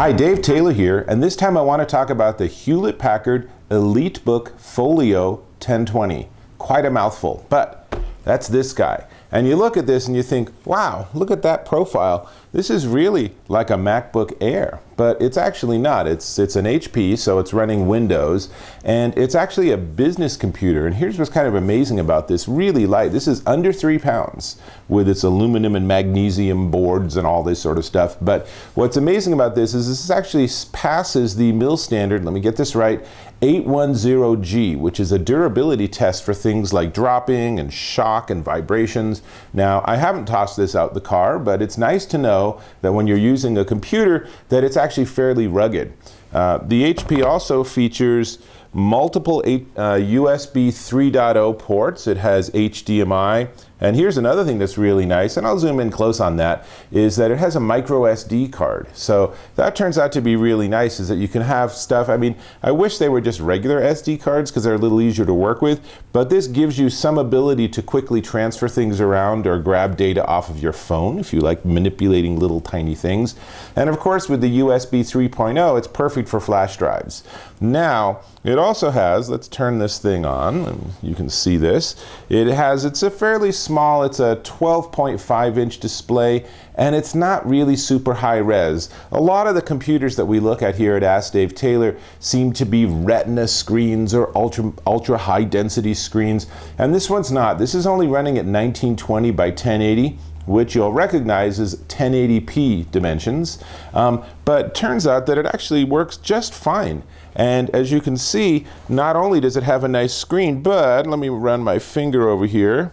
Hi, Dave Taylor here, and this time I want to talk about the Hewlett-Packard EliteBook Folio 1020. Quite a mouthful, but that's this guy. And you look at this and you think, wow, look at that profile. This is really like a MacBook Air, but it's actually not. It's an HP, so it's running Windows, and it's actually a business computer. And here's what's kind of amazing about this, really light. This is under 3 pounds with its aluminum and magnesium boards and all this sort of stuff. But what's amazing about this is this actually passes the MIL standard, let me get this right, 810G, which is a durability test for things like dropping and shock and vibrations. Now, I haven't tossed this out the car, but it's nice to know that when you're using a computer that it's actually fairly rugged. The HP also features multiple USB 3.0 ports. It has HDMI. And here's another thing that's really nice, and I'll zoom in close on that, is that it has a micro SD card. So that turns out to be really nice, is that you can have stuff, I mean, I wish they were just regular SD cards because they're a little easier to work with, but this gives you some ability to quickly transfer things around or grab data off of your phone if you like manipulating little tiny things. And of course, with the USB 3.0, it's perfect for flash drives. Now, it also has, let's turn this thing on, and you can see this. It's a fairly small, it's a 12.5-inch display, and it's not really super high res. A lot of the computers that we look at here at Ask Dave Taylor seem to be retina screens or ultra high density screens, and this one's not. This is only running at 1920 by 1080. Which you'll recognize as 1080p dimensions, but turns out that it actually works just fine. And as you can see, not only does it have a nice screen, but let me run my finger over here,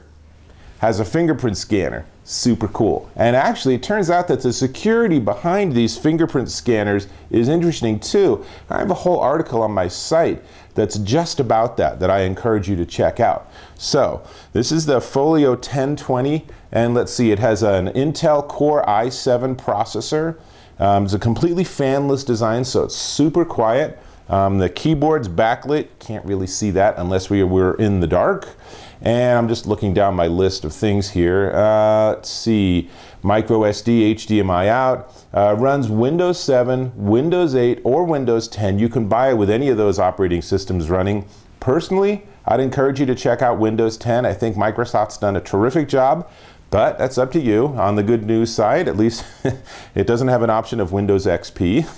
has a fingerprint scanner. Super cool. And actually, it turns out that the security behind these fingerprint scanners is interesting too. I have a whole article on my site that's just about that I encourage you to check out. So, this is the Folio 1020, and let's see, it has an Intel Core i7 processor. It's a completely fanless design, so it's super quiet. The keyboard's backlit, can't really see that unless we were in the dark. And I'm just looking down my list of things here. Let's see, micro SD, HDMI out, runs Windows 7, Windows 8, or Windows 10. You can buy it with any of those operating systems running. Personally, I'd encourage you to check out Windows 10. I think Microsoft's done a terrific job, but that's up to you. On the good news side, at least it doesn't have an option of Windows XP.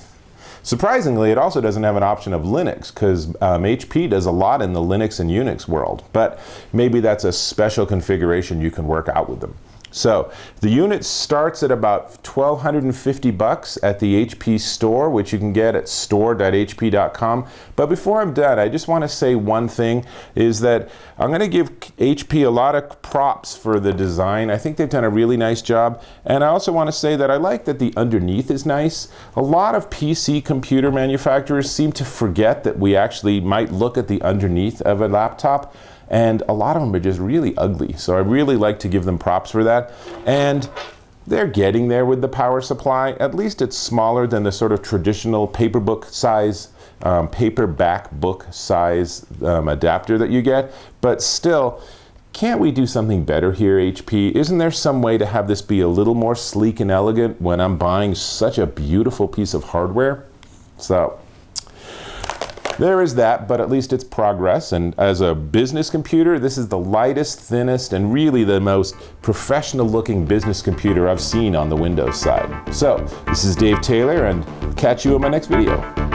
Surprisingly, it also doesn't have an option of Linux, because HP does a lot in the Linux and Unix world, but maybe that's a special configuration you can work out with them. So the unit starts at about $1,250 at the HP store, which you can get at store.hp.com. But before I'm done, I just want to say one thing, is that I'm going to give HP a lot of props for the design. I think they've done a really nice job. And I also want to say that I like that the underneath is nice. A lot of PC computer manufacturers seem to forget that we actually might look at the underneath of a laptop, and a lot of them are just really ugly. So I really like to give them props for that. And they're getting there with the power supply. At least it's smaller than the sort of traditional paperback book size adapter that you get. But still, can't we do something better here, HP? Isn't there some way to have this be a little more sleek and elegant when I'm buying such a beautiful piece of hardware? So there is that, but at least it's progress. And as a business computer, this is the lightest, thinnest, and really the most professional looking business computer I've seen on the Windows side. So this is Dave Taylor, and catch you in my next video.